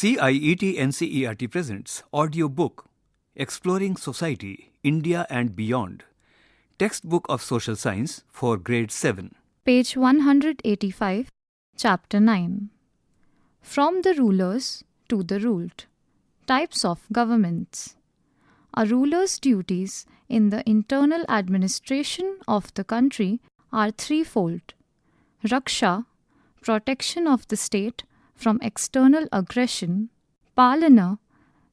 CIET NCERT presents AudioBook, Exploring Society, India and Beyond, Textbook of Social Science for Grade 7. Page 185, Chapter 9. From the rulers to the ruled. Types of governments. A ruler's duties in the internal administration of the country are threefold. Raksha, protection of the state from external aggression. Palana,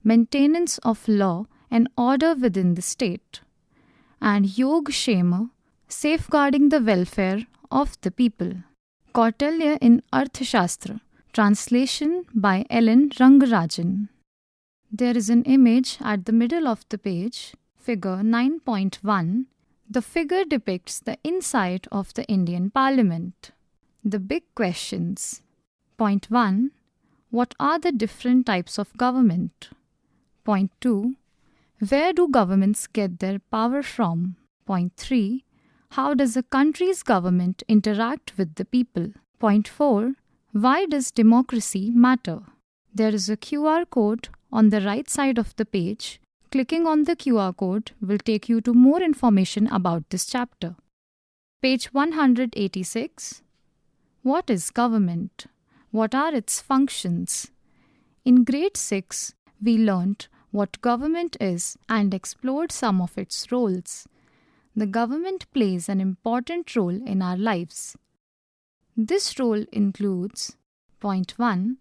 maintenance of law and order within the state. And Yogkshema, safeguarding the welfare of the people. Kautilya in Arthashastra. Translation by Ellen Rangarajan. There is an image at the middle of the page, figure 9.1. The figure depicts the inside of the Indian Parliament. The big questions. Point 1. What are the different types of government? Point 2. Where do governments get their power from? Point 3. How does a country's government interact with the people? Point 4. Why does democracy matter? There is a QR code on the right side of the page. Clicking on the QR code will take you to more information about this chapter. Page 186. What is government? What are its functions? In grade 6, we learnt what government is and explored some of its roles. The government plays an important role in our lives. This role includes: Point 1.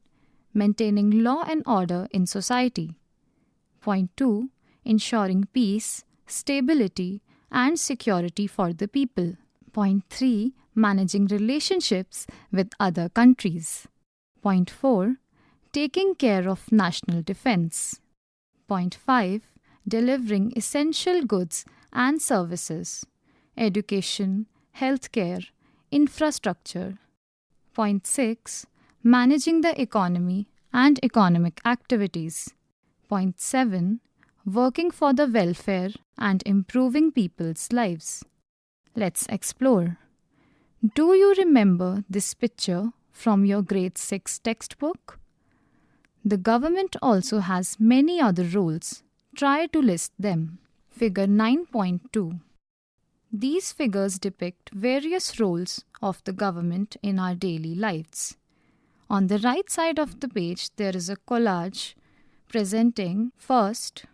Maintaining law and order in society. Point 2. Ensuring peace, stability, and security for the people. Point 3. Managing relationships with other countries. Point 4. Taking care of national defense. Point 5. Delivering essential goods and services. Education, healthcare, infrastructure. Point 6. Managing the economy and economic activities. Point 7. Working for the welfare and improving people's lives. Let's explore. Do you remember this picture from your grade 6 textbook? The government also has many other roles. Try to list them. Figure 9.2. These figures depict various roles of the government in our daily lives. On the right side of the page, there is a collage presenting: first,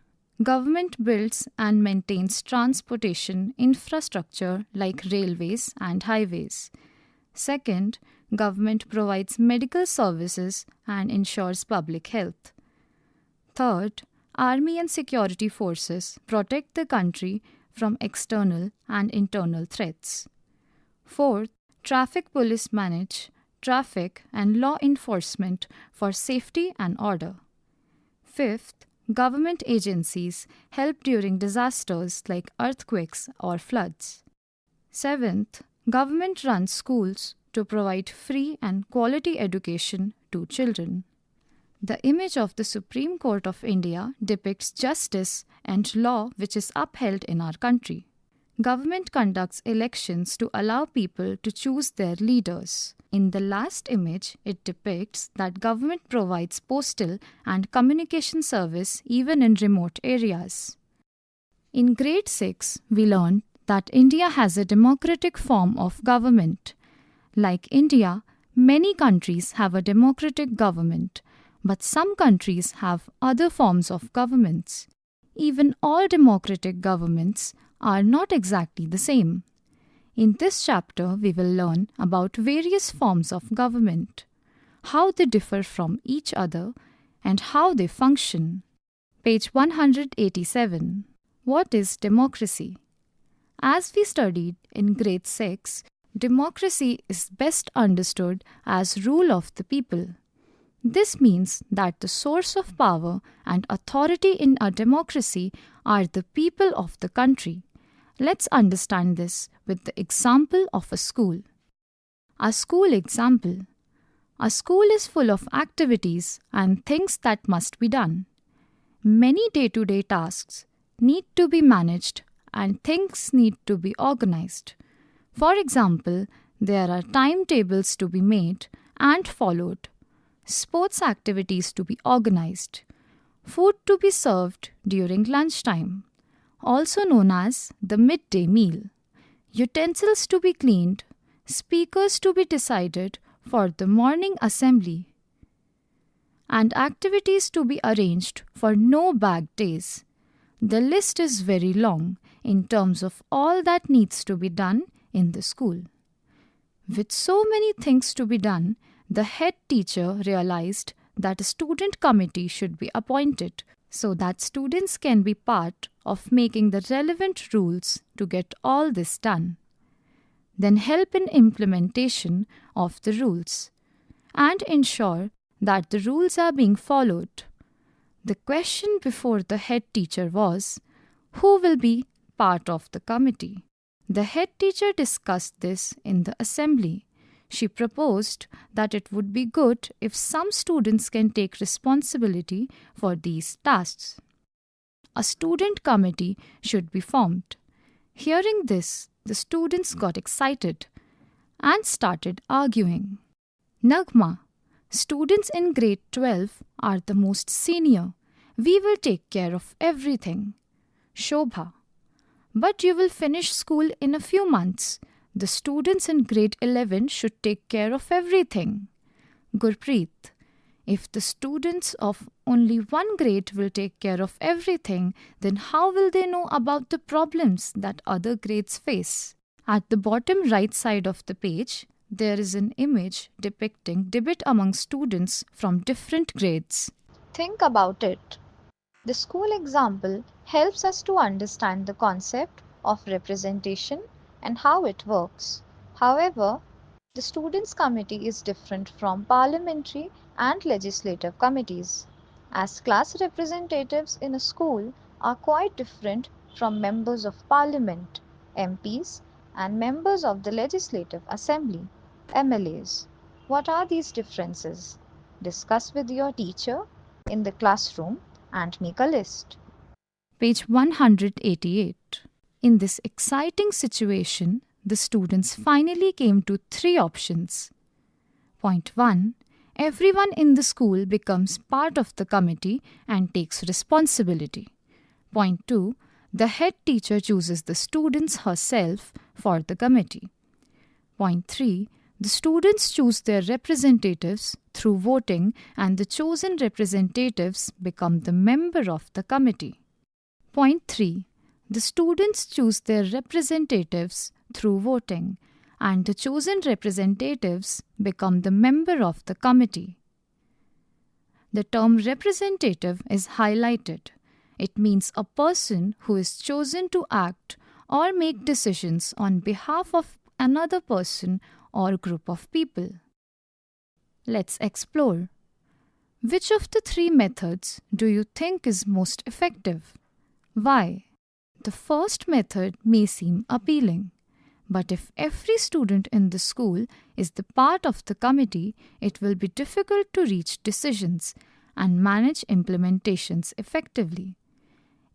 government builds and maintains transportation infrastructure like railways and highways. Second, government provides medical services and ensures public health. Third, army and security forces protect the country from external and internal threats. Fourth, traffic police manage traffic and law enforcement for safety and order. Fifth, government agencies help during disasters like earthquakes or floods. Seventh, government runs schools to provide free and quality education to children. The image of the Supreme Court of India depicts justice and law which is upheld in our country. Government conducts elections to allow people to choose their leaders. In the last image, it depicts that government provides postal and communication service even in remote areas. In grade 6, we learned that India has a democratic form of government. Like India, many countries have a democratic government, but some countries have other forms of governments. Even all democratic governments are not exactly the same. In this chapter, we will learn about various forms of government, how they differ from each other, and how they function. Page 187. What is democracy? As we studied in grade 6, democracy is best understood as rule of the people. This means that the source of power and authority in a democracy are the people of the country. Let's understand this with the example of a school. A school example. A school is full of activities and things that must be done. Many day-to-day tasks need to be managed and things need to be organized. For example, there are timetables to be made and followed. sports activities to be organized, food to be served during lunchtime, also known as the midday meal, utensils to be cleaned, speakers to be decided for the morning assembly, and activities to be arranged for no bag days. The list is very long in terms of all that needs to be done in the school. With so many things to be done, the head teacher realized that a student committee should be appointed so that students can be part of making the relevant rules to get all this done, then help in implementation of the rules, and ensure that the rules are being followed. The question before the head teacher was, who will be part of the committee? The head teacher discussed this in the assembly. She proposed that it would be good if some students can take responsibility for these tasks. A student committee should be formed. Hearing this, the students got excited and started arguing. Nagma, students in grade 12 are the most senior. We will take care of everything. Shobha, but you will finish school in a few months. The students in grade 11 should take care of everything. Gurpreet, if the students of only one grade will take care of everything, then how will they know about the problems that other grades face? At the bottom right side of the page, there is an image depicting debate among students from different grades. Think about it. The school example helps us to understand the concept of representation and how it works. However, the Students' Committee is different from parliamentary and legislative committees, as class representatives in a school are quite different from members of parliament, MPs, and members of the Legislative Assembly, MLAs. What are these differences? Discuss with your teacher in the classroom and make a list. Page 188. In this exciting situation, the students finally came to 3 options. Point 1. Everyone in the school becomes part of the committee and takes responsibility. Point 2. The head teacher chooses the students herself for the committee. Point 3. The students choose their representatives through voting and the chosen representatives become the member of the committee. Point 3. The students choose their representatives through voting and the chosen representatives become the member of the committee. The term representative is highlighted. It means a person who is chosen to act or make decisions on behalf of another person or group of people. Let's explore. Which of the 3 methods do you think is most effective? Why? The first method may seem appealing, but if every student in the school is the part of the committee, it will be difficult to reach decisions and manage implementations effectively.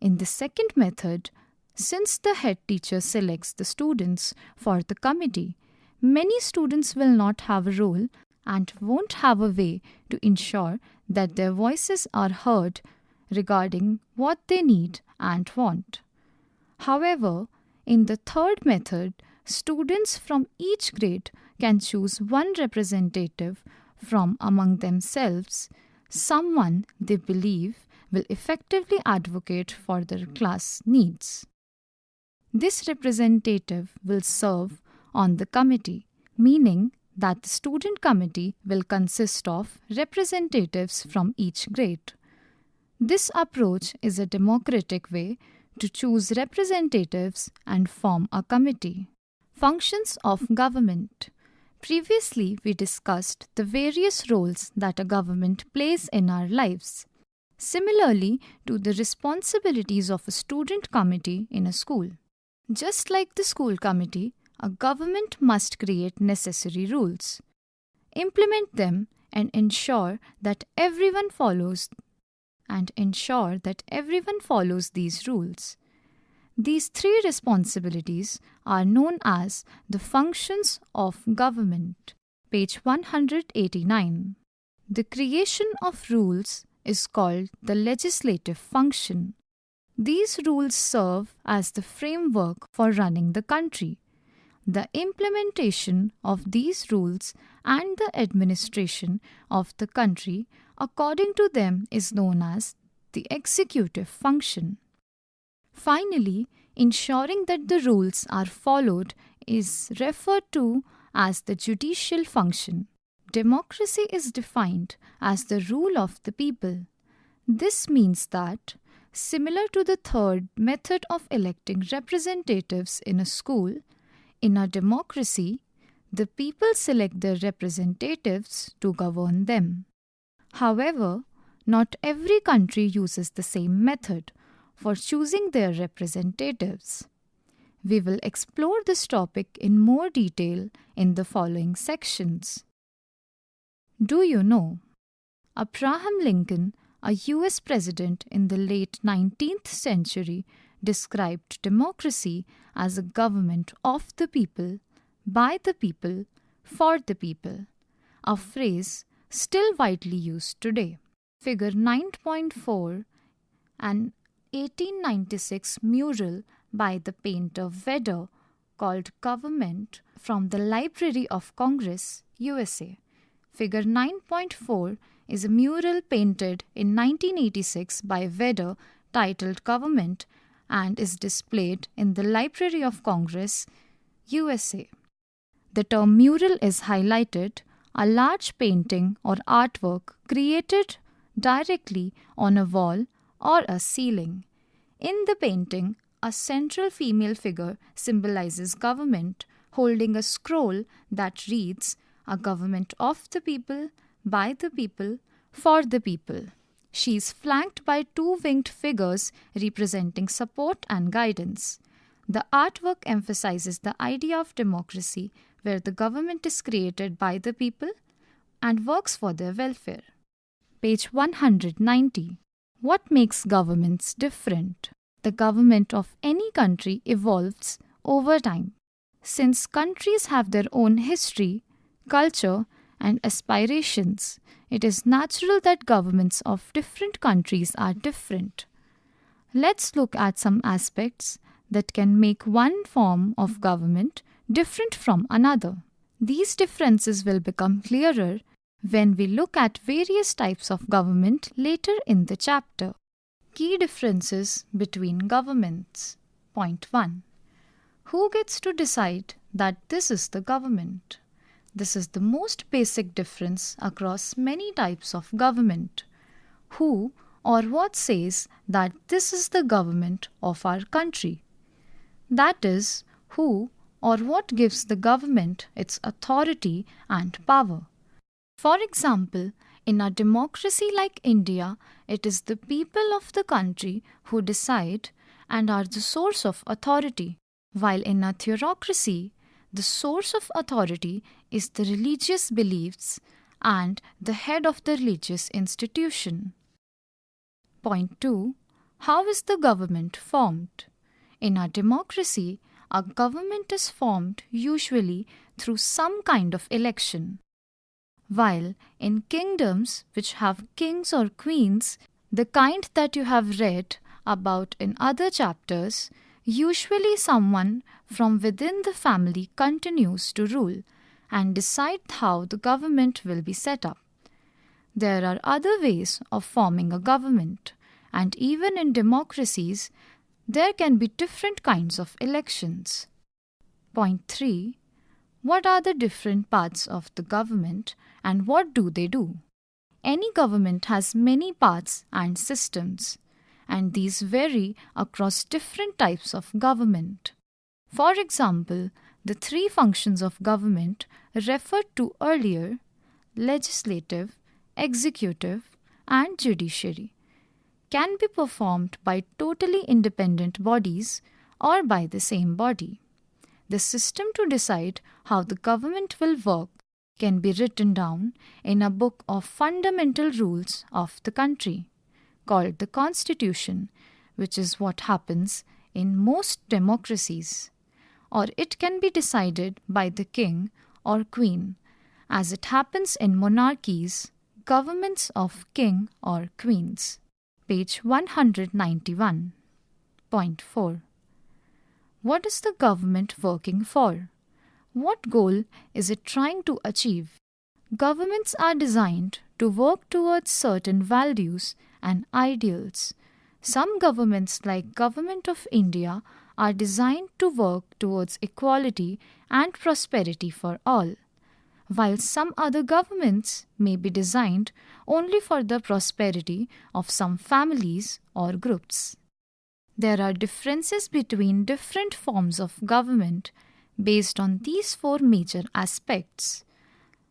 In the second method, since the head teacher selects the students for the committee, many students will not have a role and won't have a way to ensure that their voices are heard regarding what they need and want. However, in the third method, students from each grade can choose one representative from among themselves, someone they believe will effectively advocate for their class needs. This representative will serve on the committee, meaning that the student committee will consist of representatives from each grade. This approach is a democratic way to choose representatives and form a committee. Functions of government. Previously, we discussed the various roles that a government plays in our lives. Similarly to the responsibilities of a student committee in a school. Just like the school committee, a government must create necessary rules, implement them, and ensure that everyone follows these rules. These 3 responsibilities are known as the functions of government. Page 189. The creation of rules is called the legislative function. These rules serve as the framework for running the country. The implementation of these rules and the administration of the country according to them is known as the executive function. Finally, ensuring that the rules are followed is referred to as the judicial function. Democracy is defined as the rule of the people. This means that, similar to the third method of electing representatives in a school, in a democracy, the people select their representatives to govern them. However, not every country uses the same method for choosing their representatives. We will explore this topic in more detail in the following sections. Do you know? Abraham Lincoln, a US president in the late 19th century, described democracy as a government of the people, by the people, for the people, a phrase still widely used today. Figure 9.4, an 1896 mural by the painter Vedder called Government from the Library of Congress, USA. Figure 9.4 is a mural painted in 1986 by Vedder titled Government and is displayed in the Library of Congress, USA. The term mural is highlighted, a large painting or artwork created directly on a wall or a ceiling. In the painting, a central female figure symbolizes government, holding a scroll that reads, "A government of the people, by the people, for the people." She is flanked by two winged figures representing support and guidance. The artwork emphasizes the idea of democracy, where the government is created by the people and works for their welfare. Page 190. What makes governments different? The government of any country evolves over time. Since countries have their own history, culture, and aspirations, it is natural that governments of different countries are different. Let's look at some aspects that can make one form of government different from another. These differences will become clearer when we look at various types of government later in the chapter. Key differences between governments. Point 1. Who gets to decide that this is the government? This is the most basic difference across many types of government. Who or what says that this is the government of our country? That is, who or what gives the government its authority and power. For example, in a democracy like India, it is the people of the country who decide and are the source of authority, while in a theocracy, the source of authority is the religious beliefs and the head of the religious institution. Point 2. How is the government formed? In a democracy, a government is formed usually through some kind of election. While in kingdoms which have kings or queens, the kind that you have read about in other chapters, usually someone from within the family continues to rule and decide how the government will be set up. There are other ways of forming a government, and even in democracies, there can be different kinds of elections. Point 3. What are the different parts of the government and what do they do? Any government has many parts and systems, and these vary across different types of government. For example, the three functions of government referred to earlier, legislative, executive, and judiciary, can be performed by totally independent bodies or by the same body. The system to decide how the government will work can be written down in a book of fundamental rules of the country, called the Constitution, which is what happens in most democracies. Or it can be decided by the king or queen, as it happens in monarchies, governments of king or queens. Page 191. Point 4. What is the government working for? What goal is it trying to achieve? Governments are designed to work towards certain values and ideals. Some governments, like Government of India, are designed to work towards equality and prosperity for all, while some other governments may be designed only for the prosperity of some families or groups. There are differences between different forms of government based on these four major aspects.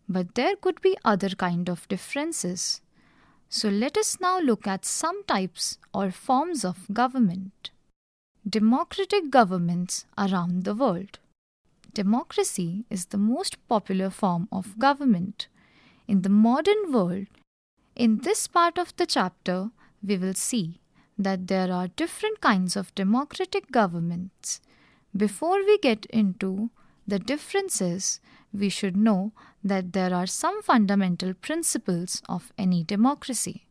But there could be other kind of differences. So let us now look at some types or forms of government. Democratic governments around the world. Democracy is the most popular form of government in the modern world. In this part of the chapter, we will see that there are different kinds of democratic governments. Before we get into the differences, we should know that there are some fundamental principles of any democracy.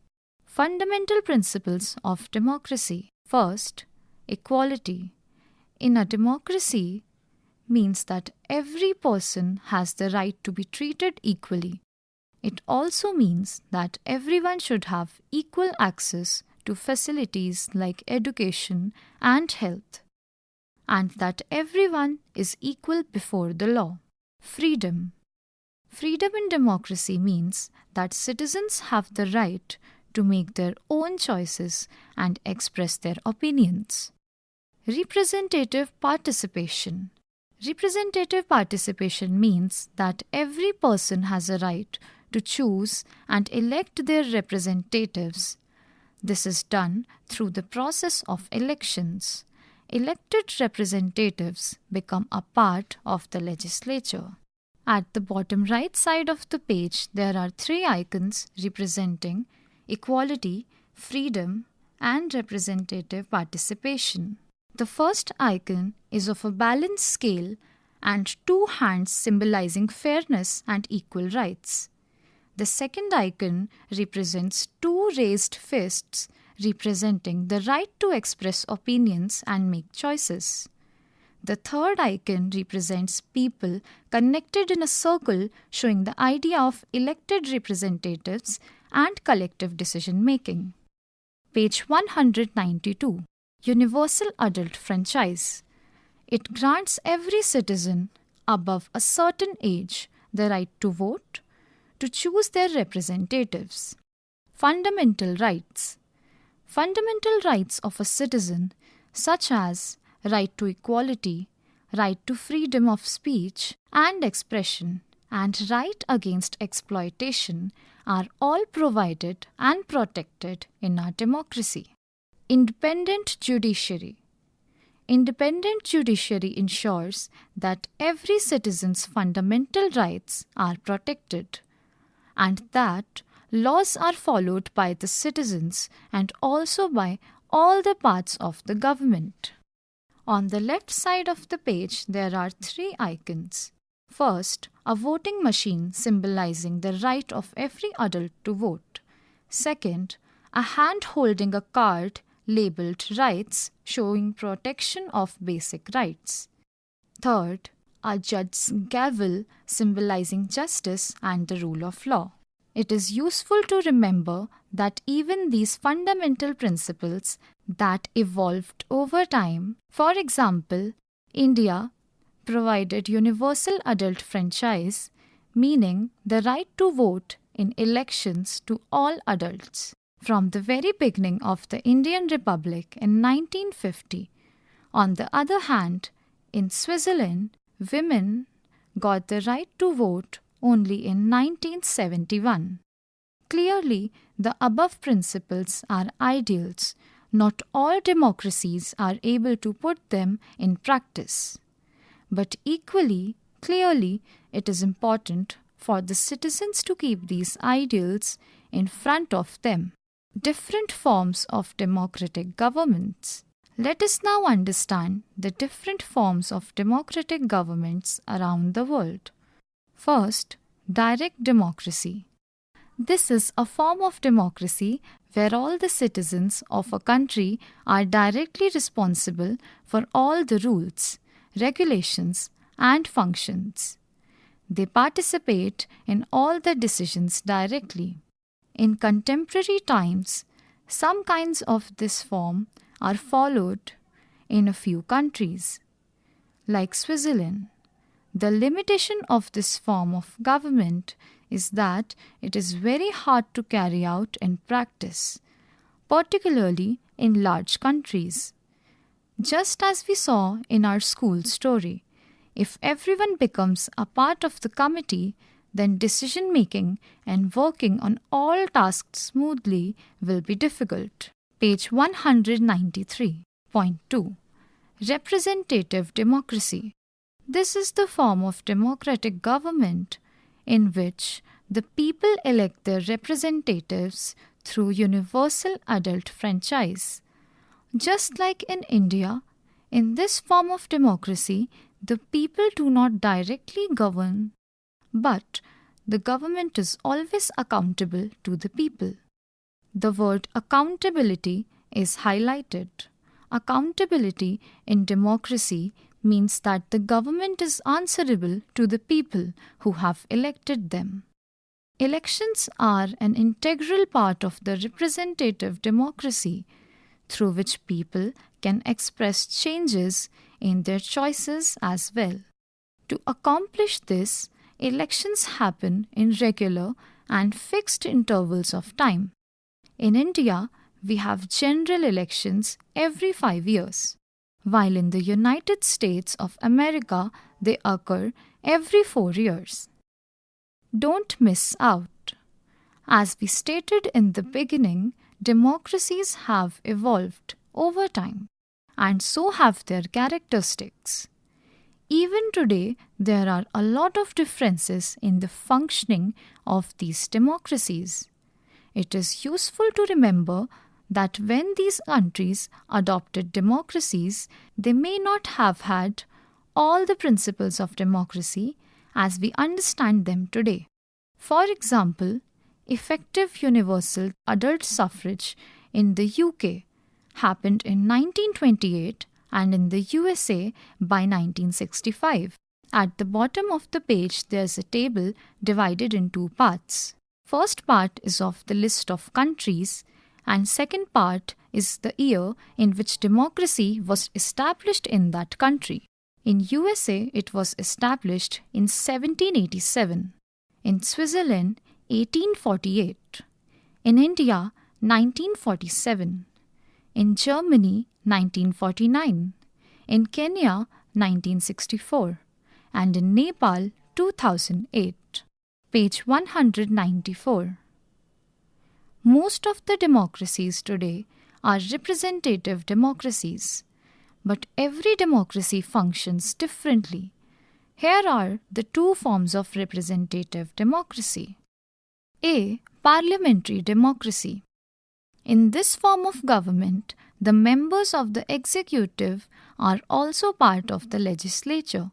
Fundamental principles of democracy. First, equality. In a democracy means that every person has the right to be treated equally. It also means that everyone should have equal access to facilities like education and health, and that everyone is equal before the law. Freedom. Freedom in democracy means that citizens have the right to make their own choices and express their opinions. Representative participation. Representative participation means that every person has a right to choose and elect their representatives. This is done through the process of elections. Elected representatives become a part of the legislature. At the bottom right side of the page, there are three icons representing equality, freedom, and representative participation. The first icon is of a balanced scale and two hands symbolizing fairness and equal rights. The second icon represents two raised fists representing the right to express opinions and make choices. The third icon represents people connected in a circle, showing the idea of elected representatives and collective decision-making. Page 192. Universal Adult Franchise. It grants every citizen above a certain age the right to vote, to choose their representatives. Fundamental rights. Fundamental rights of a citizen, such as right to equality, right to freedom of speech and expression, and right against exploitation, are all provided and protected in our democracy. Independent judiciary. Independent judiciary ensures that every citizen's fundamental rights are protected, and that laws are followed by the citizens and also by all the parts of the government. On the left side of the page, there are three icons. First, a voting machine symbolizing the right of every adult to vote. Second, a hand holding a card labeled rights, showing protection of basic rights. Third, a judge's gavel symbolizing justice and the rule of law. It is useful to remember that even these fundamental principles that evolved over time, for example, India provided universal adult franchise, meaning the right to vote in elections to all adults. From the very beginning of the Indian Republic in 1950. On the other hand, in Switzerland, women got the right to vote only in 1971. Clearly, the above principles are ideals. Not all democracies are able to put them in practice. But equally, clearly, it is important for the citizens to keep these ideals in front of them. Different forms of democratic governments. Let us now understand the different forms of democratic governments around the world. First, direct democracy. This is a form of democracy where all the citizens of a country are directly responsible for all the rules, regulations, and functions. They participate in all the decisions directly. In contemporary times, some kinds of this form are followed in a few countries, like Switzerland. The limitation of this form of government is that it is very hard to carry out in practice, particularly in large countries. Just as we saw in our school story, if everyone becomes a part of the committee, then decision-making and working on all tasks smoothly will be difficult. Page 193.2. Representative democracy. This is the form of democratic government in which the people elect their representatives through universal adult franchise. Just like in India, in this form of democracy, the people do not directly govern, but the government is always accountable to the people. The word accountability is highlighted. Accountability in democracy means that the government is answerable to the people who have elected them. Elections are an integral part of the representative democracy through which people can express changes in their choices as well. To accomplish this, elections happen in regular and fixed intervals of time. In India, we have general elections every 5 years, while in the United States of America they occur every 4 years. Don't miss out. As we stated in the beginning, democracies have evolved over time, and so have their characteristics. Even today, there are a lot of differences in the functioning of these democracies. It is useful to remember that when these countries adopted democracies, they may not have had all the principles of democracy as we understand them today. For example, effective universal adult suffrage in the UK happened in 1928 and in the USA by 1965. At the bottom of the page, there's a table divided in 2 parts. First part is of the list of countries, and second part is the year in which democracy was established in that country. In USA, it was established in 1787. In Switzerland, 1848. In India, 1947. In Germany, 1949. In Kenya, 1964. And in Nepal, 2008. Page 194. Most of the democracies today are representative democracies, but every democracy functions differently. Here are the 2 forms of representative democracy. A. Parliamentary democracy. In this form of government, the members of the executive are also part of the legislature.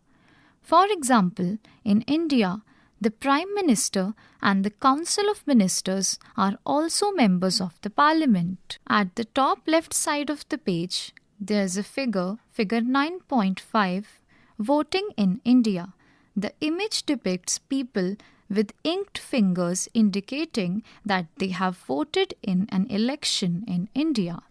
For example, in India, the Prime Minister and the Council of Ministers are also members of the Parliament. At the top left side of the page, there is a figure 9.5, voting in India. The image depicts people with inked fingers indicating that they have voted in an election in India.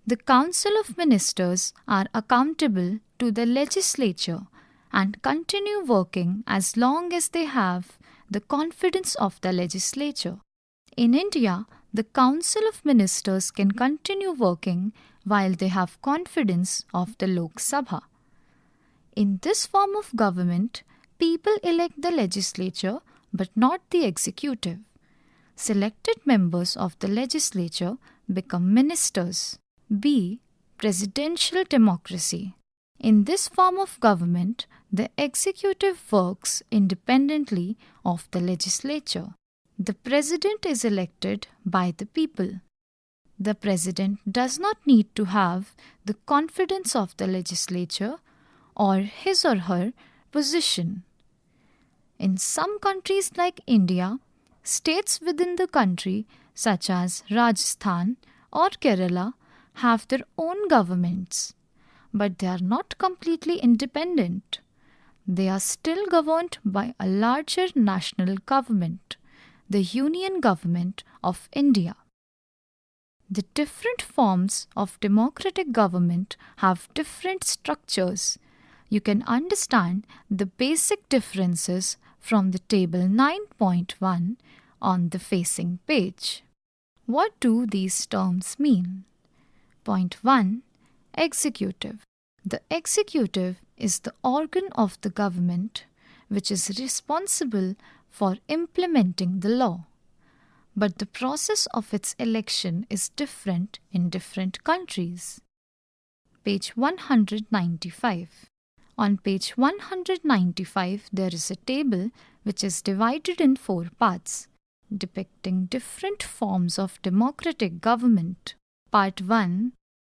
The Council of Ministers are accountable to the legislature and continue working as long as they have the confidence of the legislature. In India, the Council of Ministers can continue working while they have confidence of the Lok Sabha. In this form of government, people elect the legislature but not the executive. Selected members of the legislature become ministers. B. Presidential democracy. In this form of government, the executive works independently of the legislature. The president is elected by the people. The president does not need to have the confidence of the legislature or his or her position. In some countries like India, States within the country, such as Rajasthan or Kerala, have their own governments, but they are not completely independent. They are still governed by a larger national government, the Union Government of India. The different forms of democratic government have different structures. You can understand the basic differences from the table 9.1 on the facing page. What do these terms mean? Point 1. Executive. The executive is the organ of the government which is responsible for implementing the law. But the process of its election is different in different countries. Page 195. On page 195, there is a table which is divided in 4 parts, depicting different forms of democratic government. Part 1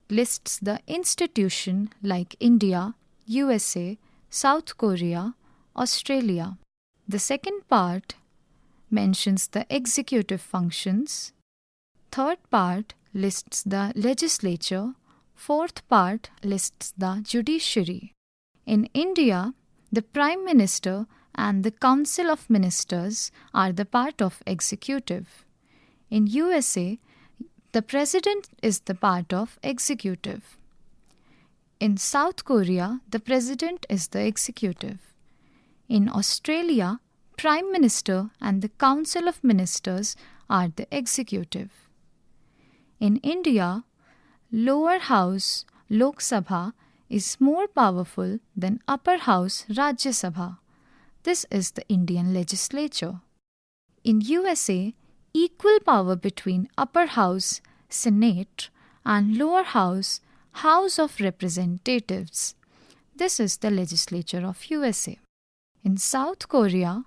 lists the institution like India, USA, South Korea, Australia. The second part mentions the executive functions. Third part lists the legislature. Fourth part lists the judiciary. In India, the Prime Minister and the Council of Ministers are the part of executive. In USA, the President is the part of executive. In South Korea, the President is the executive. In Australia, Prime Minister and the Council of Ministers are the executive. In India, lower house Lok Sabha is more powerful than upper house Rajya Sabha. This is the Indian legislature. In USA, equal power between upper house Senate and lower house House of Representatives. This is the legislature of USA. In South Korea,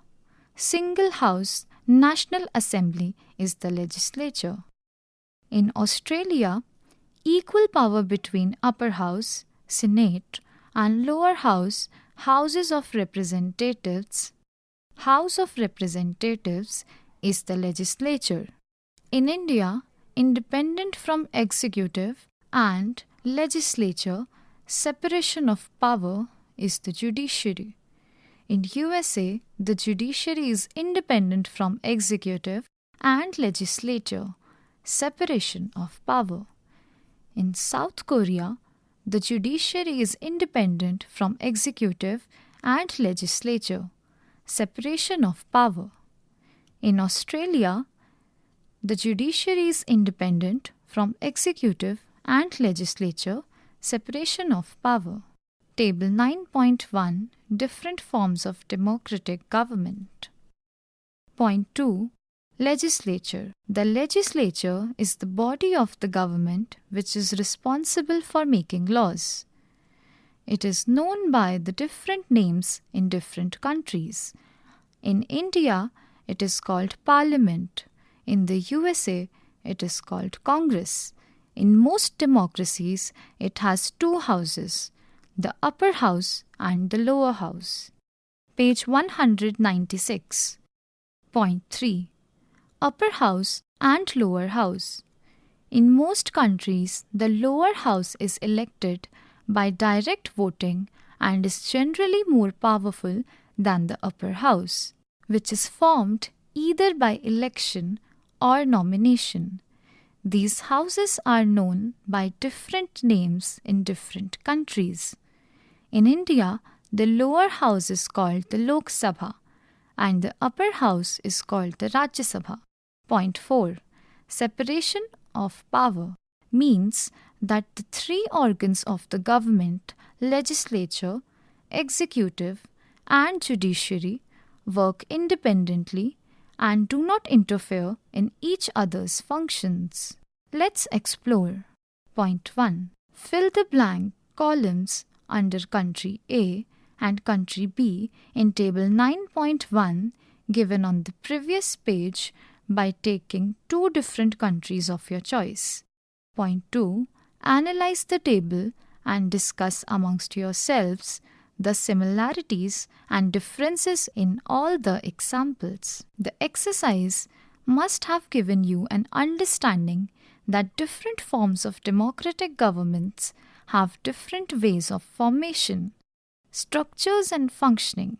single house National Assembly is the legislature. In Australia, equal power between upper house Senate and lower house Houses of Representatives. House of Representatives is the legislature. In India, independent from executive and legislature, separation of power is the judiciary. In USA, the judiciary is independent from executive and legislature, separation of power. In South Korea, the judiciary is independent from executive and legislature, separation of power. In Australia, the judiciary is independent from executive and legislature, separation of power. Table 9.1 Different forms of democratic government. Point 2 Legislature. The legislature is the body of the government which is responsible for making laws. It is known by the different names in different countries. In India, it is called Parliament. In the USA, it is called Congress. In most democracies, it has 2 houses, the upper house and the lower house. Page 196. Point 3. Upper house and lower house. In most countries, the lower house is elected by direct voting and is generally more powerful than the upper house, which is formed either by election or nomination. These houses are known by different names in different countries. In India, the lower house is called the Lok Sabha and the upper house is called the Rajya Sabha. Point 4. Separation of power means that the 3 organs of the government, legislature, executive, and judiciary work independently and do not interfere in each other's functions. Let's explore. Point 1. Fill the blank columns under country A and country B in table 9.1 given on the previous page by taking 2 different countries of your choice. Point 2. Analyze the table and discuss amongst yourselves the similarities and differences in all the examples. The exercise must have given you an understanding that different forms of democratic governments have different ways of formation, structures and functioning.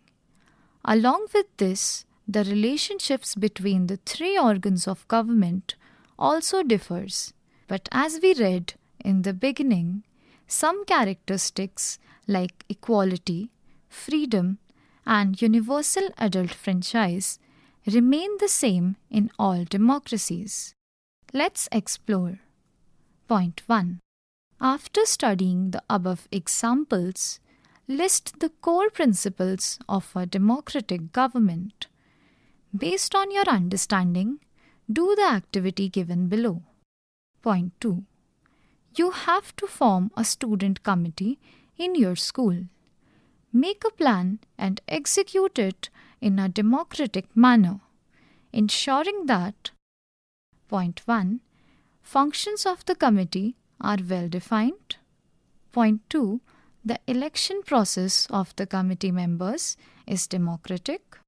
Along with this, the relationships between the three organs of government also differs. But as we read in the beginning, some characteristics like equality, freedom, and universal adult franchise remain the same in all democracies. Let's explore. Point 1. After studying the above examples, list the core principles of a democratic government. Based on your understanding, do the activity given below. Point 2. You have to form a student committee in your school. Make a plan and execute it in a democratic manner, ensuring that Point 1. Functions of the committee are well defined. Point 2. The election process of the committee members is democratic.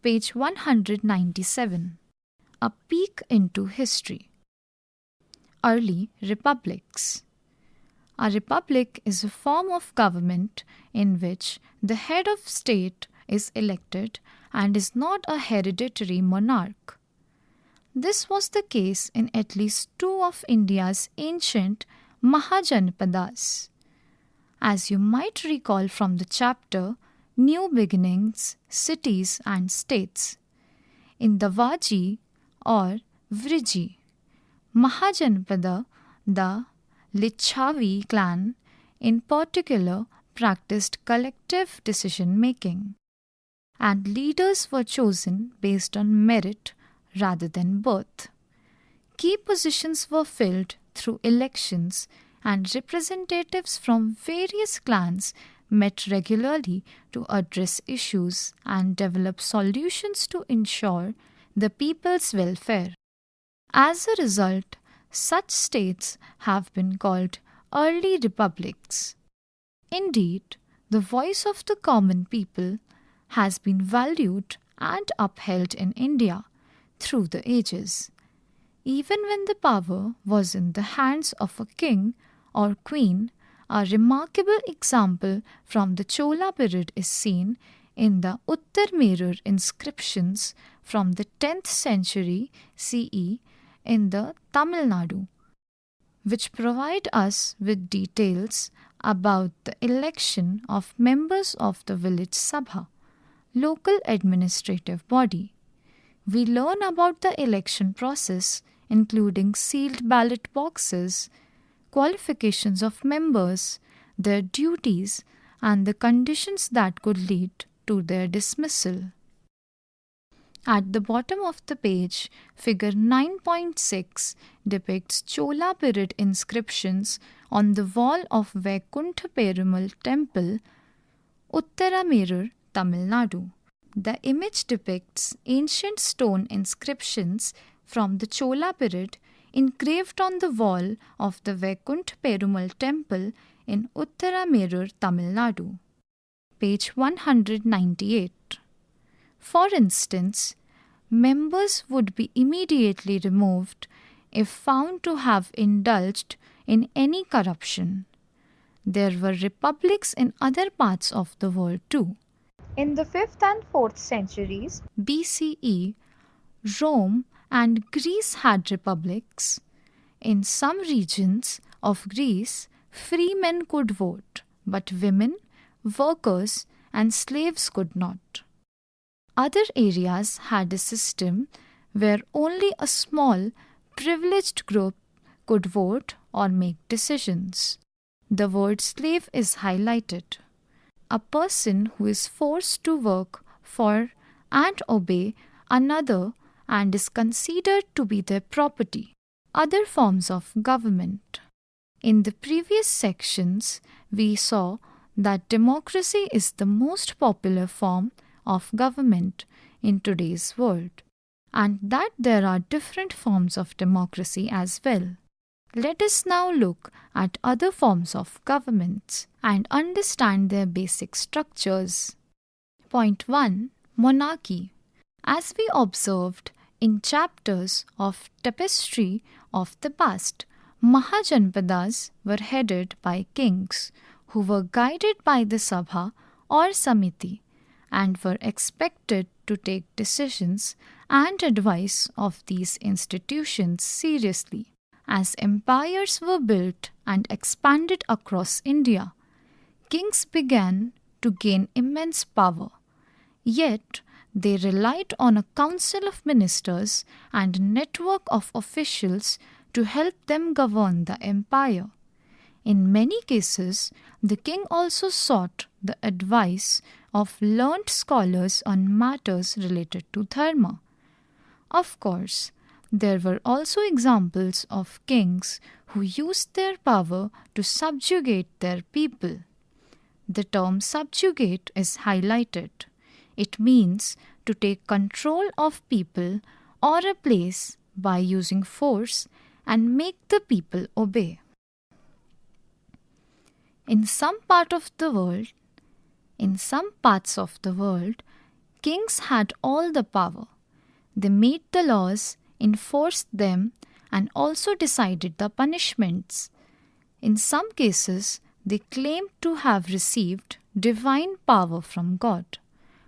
Page 197. A peek into history. Early republics. A republic is a form of government in which the head of state is elected and is not a hereditary monarch. This was the case in at least two of India's ancient Mahajanpadas. As you might recall from the chapter New Beginnings, Cities and States, in the Vaji or Vriji Mahajanpada, the Lichavi clan in particular practiced collective decision-making, and leaders were chosen based on merit rather than birth. Key positions were filled through elections, and representatives from various clans met regularly to address issues and develop solutions to ensure the people's welfare. As a result, such states have been called early republics. Indeed, the voice of the common people has been valued and upheld in India through the ages. Even when the power was in the hands of a king or queen, a remarkable example from the Chola period is seen in the Uttarmerur inscriptions from the 10th century CE in the Tamil Nadu, which provide us with details about the election of members of the village Sabha, local administrative body. We learn about the election process, including sealed ballot boxes, qualifications of members, their duties, and the conditions that could lead to their dismissal. At the bottom of the page, figure 9.6 depicts Chola period inscriptions on the wall of Vaikuntha Perumal Temple, Uttaramerur, Tamil Nadu. The image depicts ancient stone inscriptions from the Chola period engraved on the wall of the Vaikuntha Perumal Temple in Uttaramerur, Tamil Nadu. Page 198. For instance, members would be immediately removed if found to have indulged in any corruption. There were republics in other parts of the world too. In the 5th and 4th centuries BCE, Rome and Greece had republics. In some regions of Greece, free men could vote, but women, workers, and slaves could not. Other areas had a system where only a small, privileged group could vote or make decisions. The word slave is highlighted. A person who is forced to work for and obey another and is considered to be their property. Other forms of government. In the previous sections, we saw that democracy is the most popular form of government in today's world, and that there are different forms of democracy as well. Let us now look at other forms of governments and understand their basic structures. Point 1. Monarchy. As we observed in chapters of Tapestry of the Past, Mahajanpadas were headed by kings who were guided by the Sabha or Samiti and were expected to take decisions and advice of these institutions seriously. As empires were built and expanded across India, kings began to gain immense power. Yet, they relied on a council of ministers and network of officials to help them govern the empire. In many cases, the king also sought the advice of learned scholars on matters related to dharma. Of course, there were also examples of kings who used their power to subjugate their people. The term subjugate is highlighted. It means to take control of people or a place by using force and make the people obey. In some parts of the world, kings had all the power. They made the laws, enforced them, and also decided the punishments. In some cases, they claimed to have received divine power from God.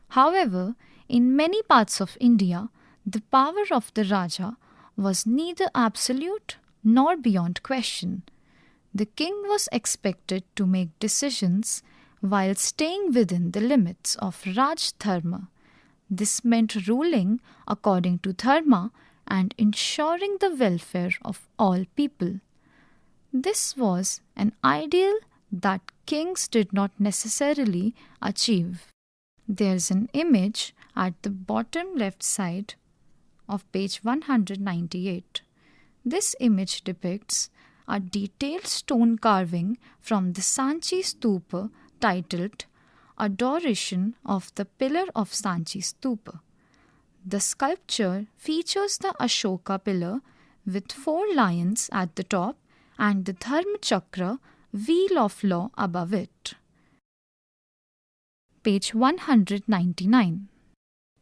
However, in many parts of India, the power of the Raja was neither absolute nor beyond question. The king was expected to make decisions while staying within the limits of Raj Dharma. This meant ruling according to dharma and ensuring the welfare of all people. This was an ideal that kings did not necessarily achieve. There's an image at the bottom left side of page 198. This image depicts a detailed stone carving from the Sanchi Stupa titled Adoration of the Pillar of Sanchi Stupa. The sculpture features the Ashoka pillar with 4 lions at the top and the Dharma Chakra, wheel of law, above it. Page 199.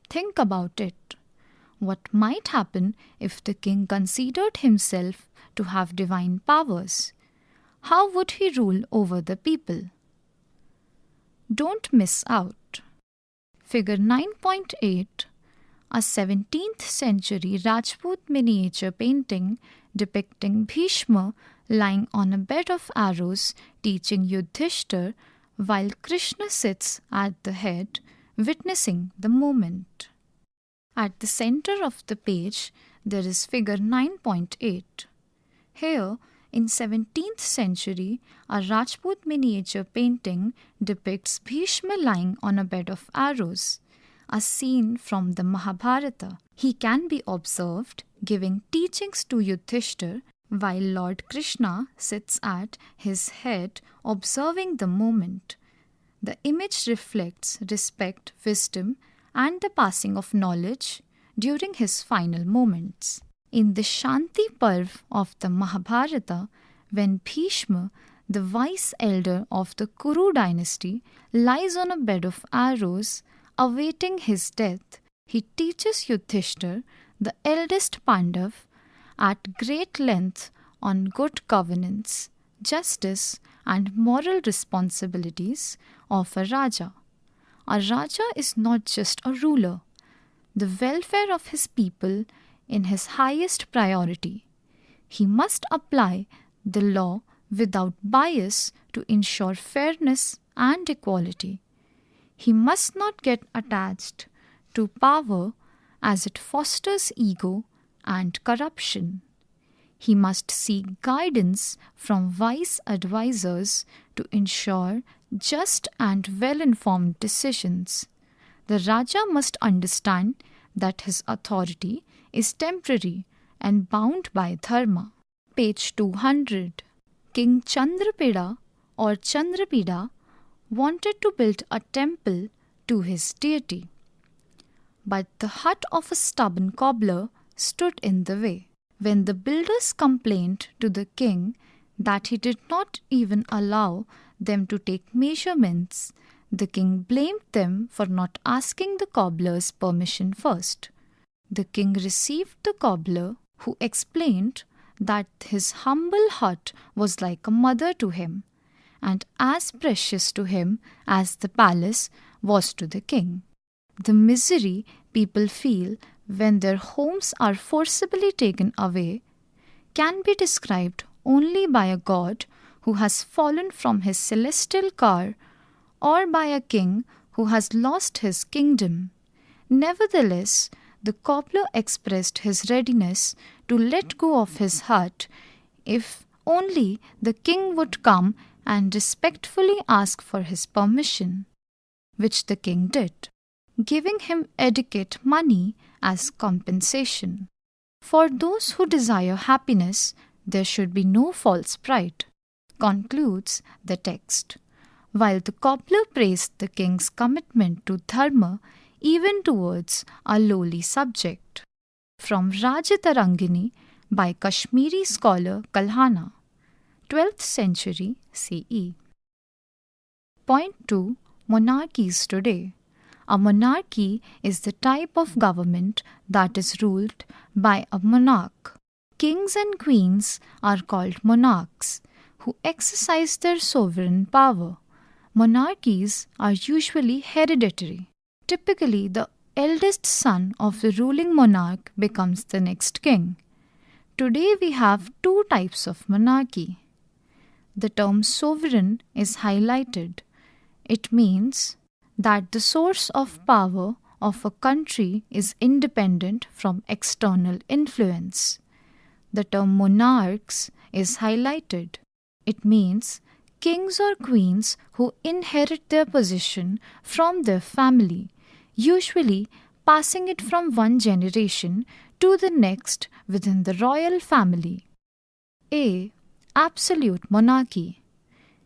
Think about it. What might happen if the king considered himself to have divine powers? How would he rule over the people? Don't miss out. Figure 9.8, a 17th century Rajput miniature painting depicting Bhishma lying on a bed of arrows teaching Yudhishthir while Krishna sits at the head witnessing the moment. At the center of the page, there is figure 9.8. Here, in 17th century, a Rajput miniature painting depicts Bhishma lying on a bed of arrows, a scene from the Mahabharata. He can be observed giving teachings to Yudhishthir while Lord Krishna sits at his head observing the moment. The image reflects respect, wisdom, and the passing of knowledge during his final moments. In the Shanti Parv of the Mahabharata, when Bhishma, the wise elder of the Kuru dynasty, lies on a bed of arrows awaiting his death, he teaches Yudhishthir, the eldest Pandav, at great length on good governance, justice, and moral responsibilities of a Raja. A Raja is not just a ruler. The welfare of his people is his highest priority. He must apply the law without bias to ensure fairness and equality. He must not get attached to power as it fosters ego and corruption. He must seek guidance from wise advisors to ensure just and well-informed decisions. The Raja must understand that his authority is temporary and bound by dharma. Page 200. King Chandrapida or Chandrapida wanted to build a temple to his deity, but the hut of a stubborn cobbler stood in the way. When the builders complained to the king that he did not even allow them to take measurements. The king blamed them for not asking the cobbler's permission first. The king received the cobbler, who explained that his humble hut was like a mother to him, and as precious to him as the palace was to the king. The misery people feel when their homes are forcibly taken away can be described only by a god who has fallen from his celestial car or by a king who has lost his kingdom. Nevertheless, the cobbler expressed his readiness to let go of his hut if only the king would come and respectfully ask for his permission, which the king did, giving him adequate money as compensation. For those who desire happiness, there should be no false pride, concludes the text. While the cobbler praised the king's commitment to dharma even towards a lowly subject. From Rajatarangini by Kashmiri scholar Kalhana, 12th century CE. Point 2. Monarchies today. A monarchy is the type of government that is ruled by a monarch. Kings and queens are called monarchs, who exercise their sovereign power. Monarchies are usually hereditary. Typically, the eldest son of the ruling monarch becomes the next king. Today we have two types of monarchy. The term sovereign is highlighted. It means that the source of power of a country is independent from external influence. The term monarchs is highlighted. It means kings or queens who inherit their position from their family, usually passing it from one generation to the next within the royal family. A. Absolute monarchy.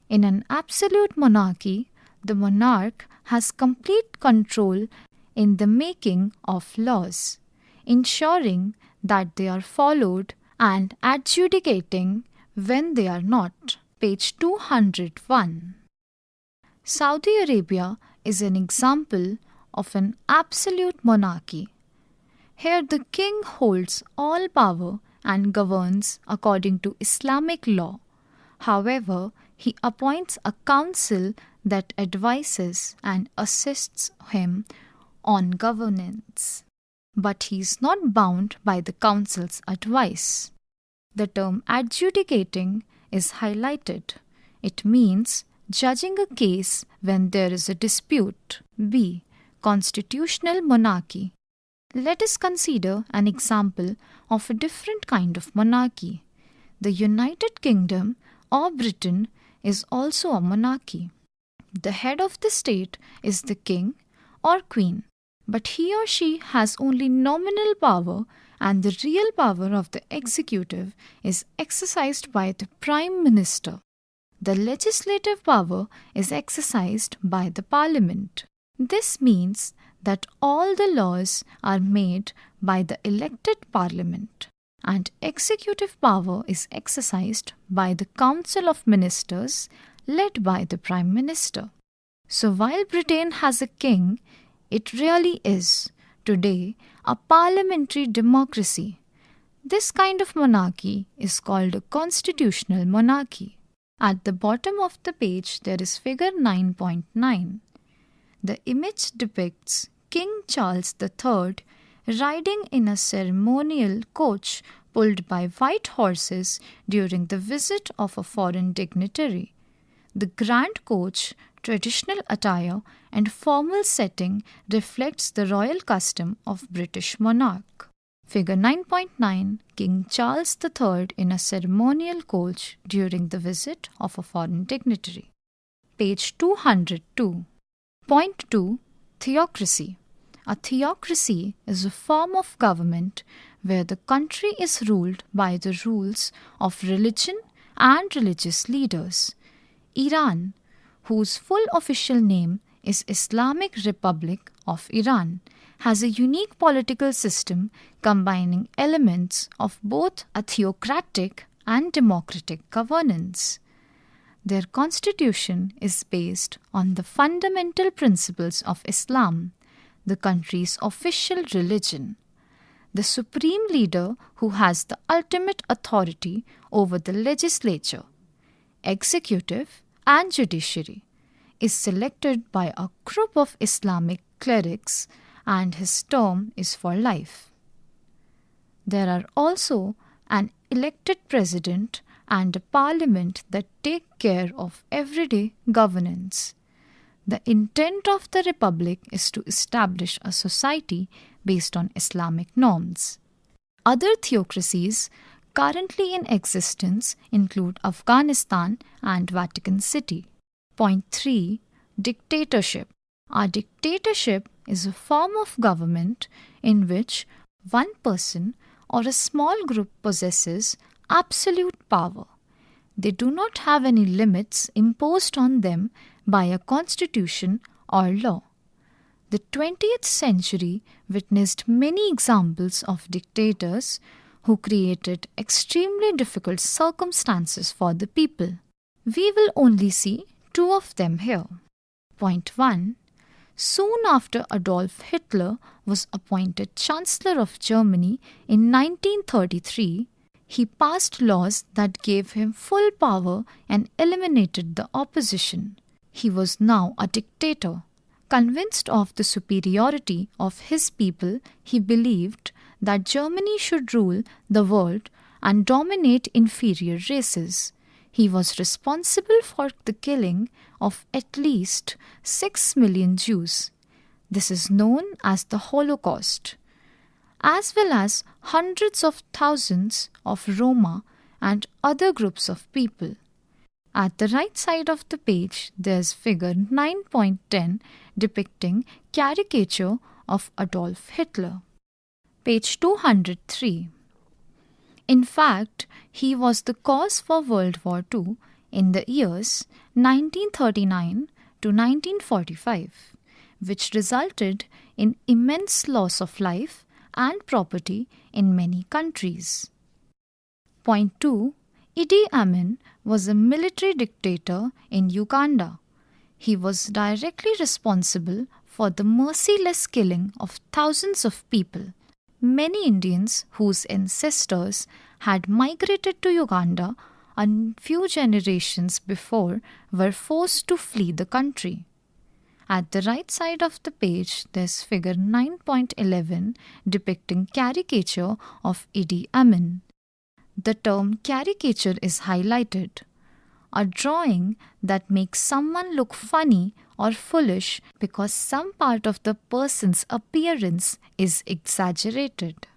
In an absolute monarchy, the monarch has complete control in the making of laws, ensuring that they are followed and adjudicating when they are not. Page 201. Saudi Arabia is an example of an absolute monarchy. Here the king holds all power and governs according to Islamic law. However, he appoints a council that advises and assists him on governance. But he is not bound by the council's advice. The term adjudicating is highlighted. It means judging a case when there is a dispute. B. Constitutional monarchy. Let us consider an example of a different kind of monarchy. The United Kingdom or Britain is also a monarchy. The head of the state is the king or queen, but he or she has only nominal power, and the real power of the executive is exercised by the Prime Minister. The legislative power is exercised by the Parliament. This means that all the laws are made by the elected Parliament, and executive power is exercised by the Council of Ministers led by the Prime Minister. So while Britain has a king, it really is, today, a parliamentary democracy. This kind of monarchy is called a constitutional monarchy. At the bottom of the page, there is figure 9.9. The image depicts King Charles III riding in a ceremonial coach pulled by white horses during the visit of a foreign dignitary. The grand coach, traditional attire, and formal setting reflects the royal custom of British monarch. Figure 9.9. King Charles III in a ceremonial coach during the visit of a foreign dignitary. Page 202. Point 2. Theocracy. A theocracy is a form of government where the country is ruled by the rules of religion and religious leaders. Iran, whose full official name is Islamic Republic of Iran, has a unique political system combining elements of both a theocratic and democratic governance. Their constitution is based on the fundamental principles of Islam, the country's official religion. The supreme leader, who has the ultimate authority over the legislature, executive, and judiciary, is selected by a group of Islamic clerics, and his term is for life. There are also an elected president and a parliament that take care of everyday governance. The intent of the republic is to establish a society based on Islamic norms. Other theocracies currently in existence include Afghanistan and Vatican City. Point 3. Dictatorship. A dictatorship is a form of government in which one person or a small group possesses absolute power. They do not have any limits imposed on them by a constitution or law. The 20th century witnessed many examples of dictators who created extremely difficult circumstances for the people. We will only see two of them here. Point 1. Soon after Adolf Hitler was appointed Chancellor of Germany in 1933, he passed laws that gave him full power and eliminated the opposition. He was now a dictator. Convinced of the superiority of his people, he believed that Germany should rule the world and dominate inferior races. He was responsible for the killing of at least 6 million Jews. This is known as the Holocaust, as well as hundreds of thousands of Roma and other groups of people. At the right side of the page, there's figure 9.10 depicting caricature of Adolf Hitler. Page 203. In fact, he was the cause for World War II in the years 1939 to 1945, which resulted in immense loss of life and property in many countries. Point 2. Idi Amin was a military dictator in Uganda. He was directly responsible for the merciless killing of thousands of people. Many Indians whose ancestors had migrated to Uganda a few generations before were forced to flee the country. At the right side of the page, there's figure 9.11 depicting caricature of Idi Amin. The term caricature is highlighted, a drawing that makes someone look funny or foolish because some part of the person's appearance is exaggerated.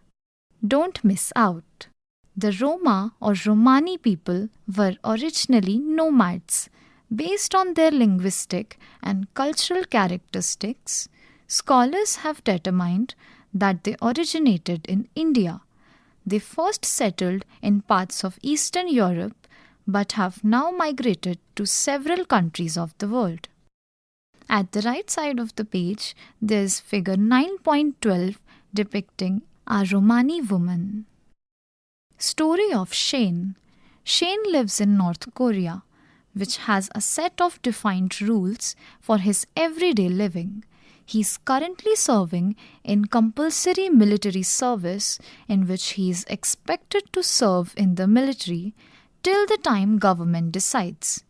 Don't miss out. The Roma or Romani people were originally nomads. Based on their linguistic and cultural characteristics, scholars have determined that they originated in India. They first settled in parts of Eastern Europe but have now migrated to several countries of the world. At the right side of the page, there is figure 9.12 depicting a Romani woman. Story of Shane. Shane lives in North Korea, which has a set of defined rules for his everyday living. He is currently serving in compulsory military service, in which he is expected to serve in the military till the time government decides.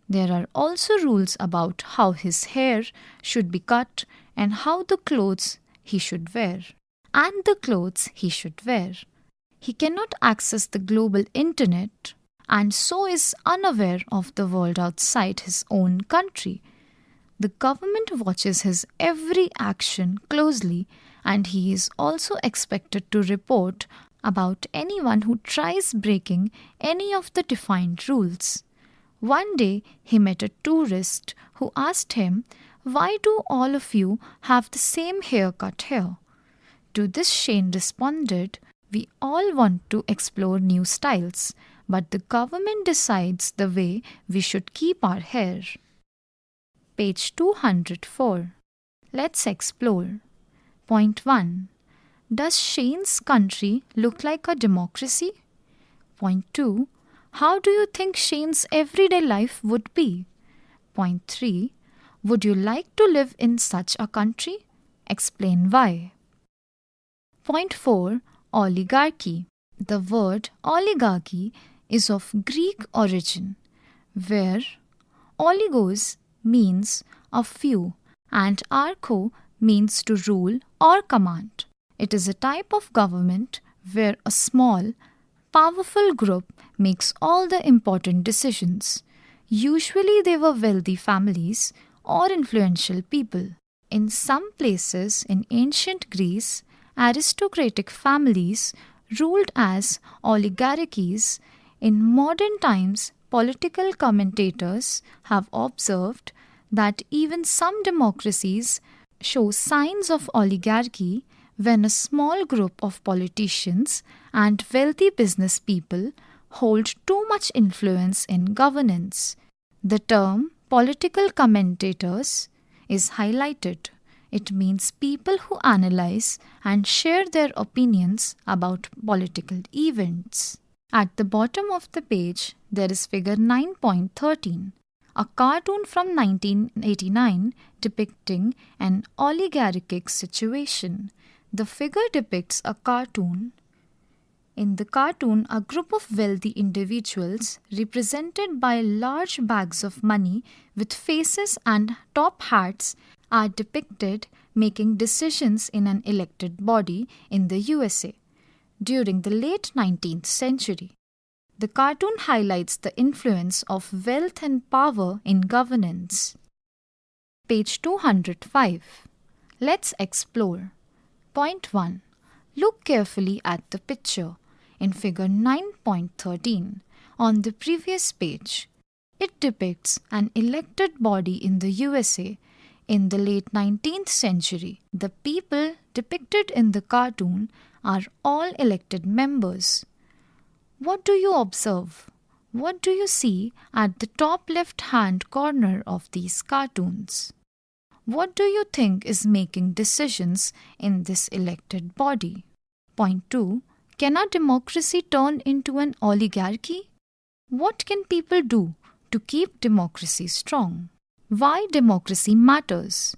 There are also rules about how his hair should be cut and how the clothes he should wear. He cannot access the global internet and so is unaware of the world outside his own country. The government watches his every action closely, and he is also expected to report about anyone who tries breaking any of the defined rules. One day he met a tourist who asked him, "Why do all of you have the same haircut here?" To this Shane responded, "We all want to explore new styles, but the government decides the way we should keep our hair." Page 204. Let's explore. Point 1. Does Shane's country look like a democracy? Point 2. How do you think Shane's everyday life would be? Point 3. Would you like to live in such a country? Explain why. Point 4. Oligarchy. The word oligarchy is of Greek origin, where oligos means a few and archo means to rule or command. It is a type of government where a small, powerful group makes all the important decisions. Usually they were wealthy families or influential people. In some places in ancient Greece, aristocratic families ruled as oligarchies. In modern times, political commentators have observed that even some democracies show signs of oligarchy when a small group of politicians and wealthy business people hold too much influence in governance. The term political commentators is highlighted. It means people who analyze and share their opinions about political events. At the bottom of the page, there is figure 9.13, a cartoon from 1989 depicting an oligarchic situation. The figure depicts a cartoon. In the cartoon, a group of wealthy individuals represented by large bags of money with faces and top hats are depicted making decisions in an elected body in the USA during the late 19th century. The cartoon highlights the influence of wealth and power in governance. Page 205. Let's explore. Point 1. Look carefully at the picture in figure 9.13 on the previous page. It depicts an elected body in the USA in the late 19th century. The people depicted in the cartoon are all elected members. What do you observe? What do you see at the top left-hand corner of these cartoons? What do you think is making decisions in this elected body? Point 2. Can a democracy turn into an oligarchy? What can people do to keep democracy strong? Why democracy matters?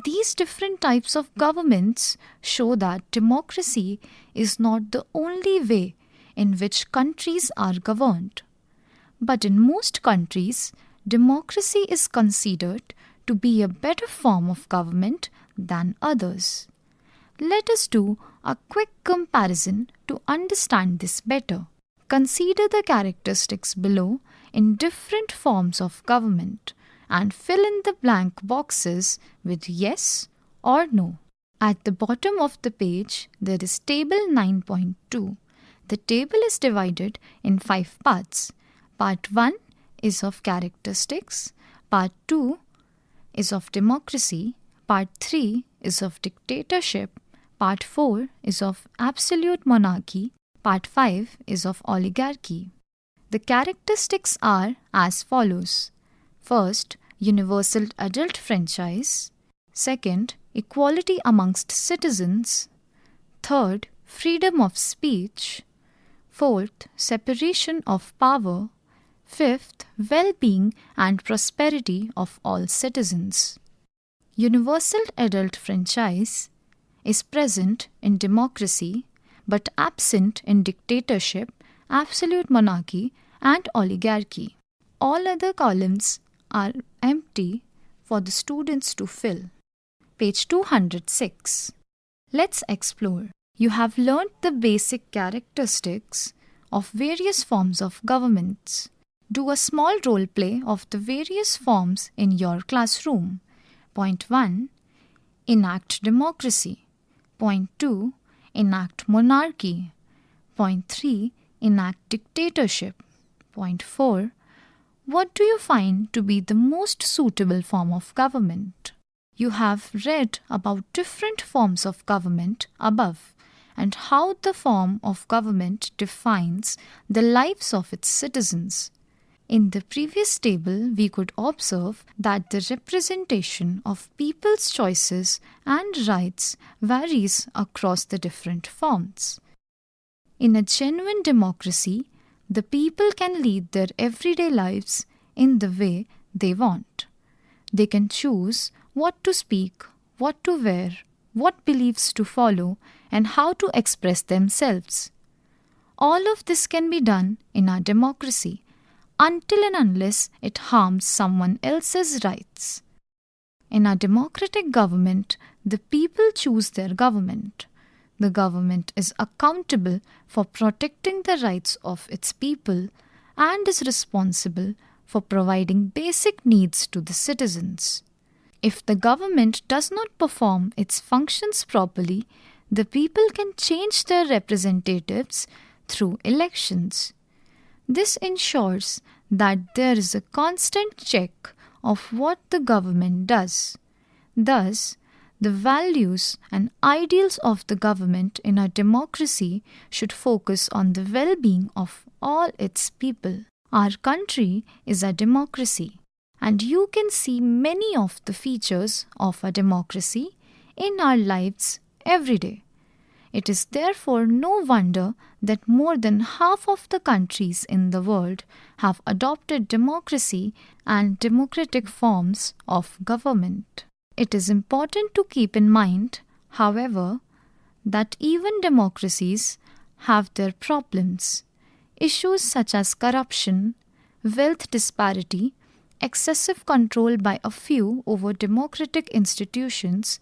These different types of governments show that democracy is not the only way in which countries are governed. But in most countries, democracy is considered to be a better form of government than others. Let us do a quick comparison to understand this better. Consider the characteristics below in different forms of government and fill in the blank boxes with yes or no. At the bottom of the page, there is table 9.2. The table is divided in 5 parts. Part 1 is of characteristics, Part 2 is of democracy, Part 3 is of dictatorship, Part 4 is of absolute monarchy, Part 5 is of oligarchy. The characteristics are as follows. First, universal adult franchise. Second, equality amongst citizens. Third, freedom of speech. Fourth, separation of power. Fifth, well-being and prosperity of all citizens. Universal adult franchise is present in democracy but absent in dictatorship, absolute monarchy and oligarchy. All other columns are empty for the students to fill. Page 206. Let's explore. You have learnt the basic characteristics of various forms of governments. Do a small role play of the various forms in your classroom. Point 1. Enact democracy. Point 2. Enact monarchy. Point 3. Enact dictatorship. Point 4. What do you find to be the most suitable form of government? You have read about different forms of government above and how the form of government defines the lives of its citizens. In the previous table, we could observe that the representation of people's choices and rights varies across the different forms. In a genuine democracy, the people can lead their everyday lives in the way they want. They can choose what to speak, what to wear, what beliefs to follow, and how to express themselves. All of this can be done in our democracy until and unless it harms someone else's rights. In a democratic government, the people choose their government. The government is accountable for protecting the rights of its people and is responsible for providing basic needs to the citizens. If the government does not perform its functions properly, the people can change their representatives through elections. This ensures that there is a constant check of what the government does. Thus, the values and ideals of the government in a democracy should focus on the well-being of all its people. Our country is a democracy, and you can see many of the features of a democracy in our lives every day. It is therefore no wonder that more than half of the countries in the world have adopted democracy and democratic forms of government. It is important to keep in mind, however, that even democracies have their problems. Issues such as corruption, wealth disparity, excessive control by a few over democratic institutions,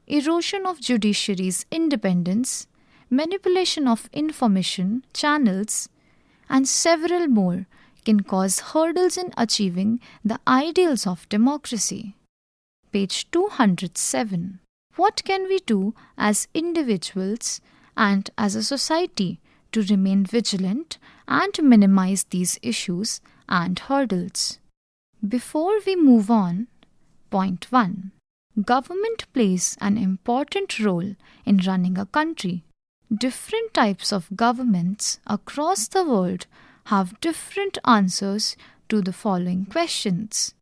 erosion of judiciary's independence, manipulation of information channels, and several more can cause hurdles in achieving the ideals of democracy. Page 207. What can we do as individuals and as a society to remain vigilant and minimize these issues and hurdles? Before we move on, point 1. Government plays an important role in running a country. Different types of governments across the world have different answers to the following questions.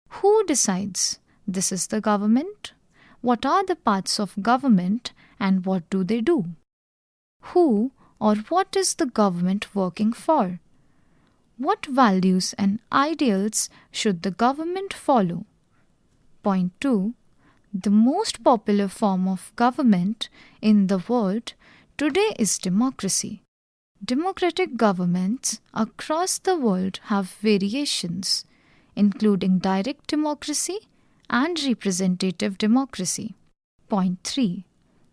Who decides? This is the government. What are the parts of government and what do they do? Who or what is the government working for? What values and ideals should the government follow? Point 2. The most popular form of government in the world today is democracy. Democratic governments across the world have variations, including direct democracy and representative democracy. Point 3.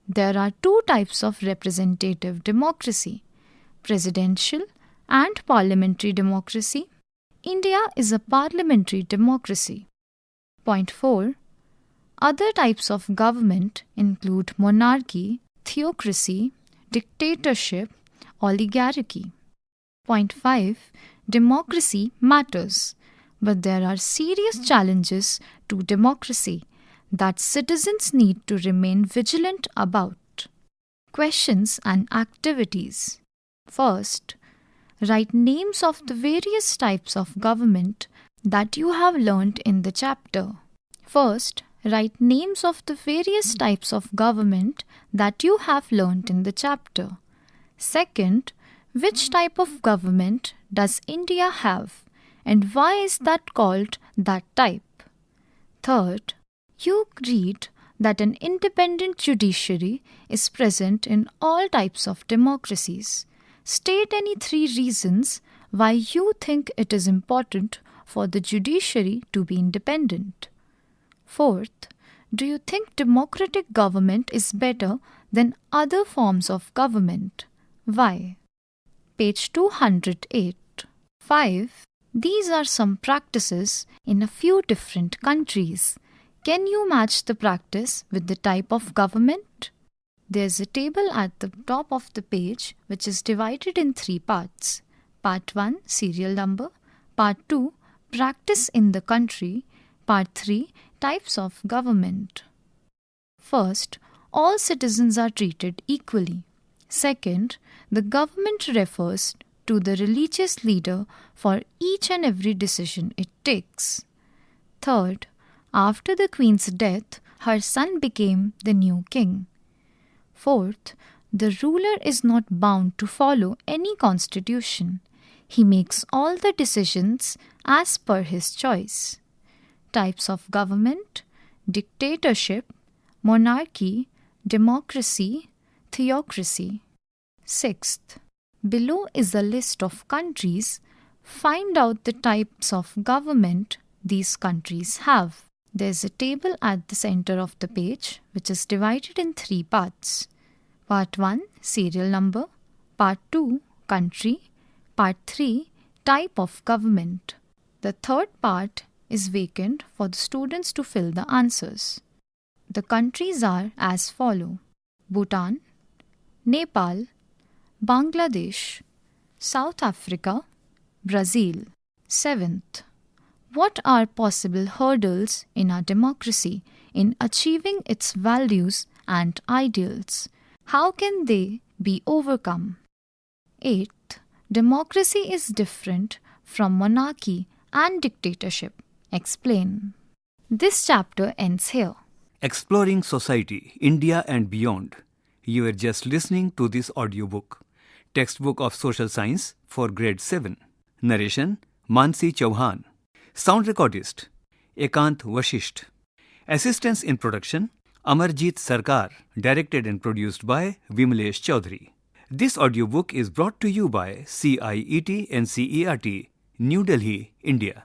There are two types of representative democracy: presidential and parliamentary democracy. India is a parliamentary democracy. Point 4. Other types of government include monarchy, theocracy, dictatorship, oligarchy. Point 5. Democracy matters, but there are serious challenges to democracy that citizens need to remain vigilant about. Questions and activities. First, write names of the various types of government that you have learned in the chapter. First, write names of the various types of government that you have learned in the chapter. Second, which type of government does India have and why is that called that type? Third, you read that an independent judiciary is present in all types of democracies. State any 3 reasons why you think it is important for the judiciary to be independent. Fourth, do you think democratic government is better than other forms of government? Why? Page 208. 5. These are some practices in a few different countries. Can you match the practice with the type of government? There's a table at the top of the page which is divided in 3 parts. Part 1, serial number. Part 2, practice in the country. Part 3, types of government. First, all citizens are treated equally. Second, the government refers to the religious leader for each and every decision it takes. Third, after the queen's death, her son became the new king. Fourth, the ruler is not bound to follow any constitution. He makes all the decisions as per his choice. Types of government: dictatorship, monarchy, democracy, theocracy. Sixth, below is a list of countries. Find out the types of government these countries have. There's a table at the center of the page which is divided in 3 parts. Part 1, serial number. Part 2, country. Part 3, type of government. The third part is vacant for the students to fill the answers. The countries are as follow: Bhutan, Nepal, Bangladesh, South Africa, Brazil. 7th, what are possible hurdles in our democracy in achieving its values and ideals? How can they be overcome? 8th, democracy is different from monarchy and dictatorship. Explain. This chapter ends here. Exploring Society, India and Beyond. You are just listening to this audiobook. Textbook of Social Science for Grade 7. Narration, Mansi Chauhan. Sound recordist, Ekant Vashisht. Assistance in production, Amarjit Sarkar. Directed and produced by Vimlesh Chaudhary. This audiobook is brought to you by CIET NCERT, New Delhi, India.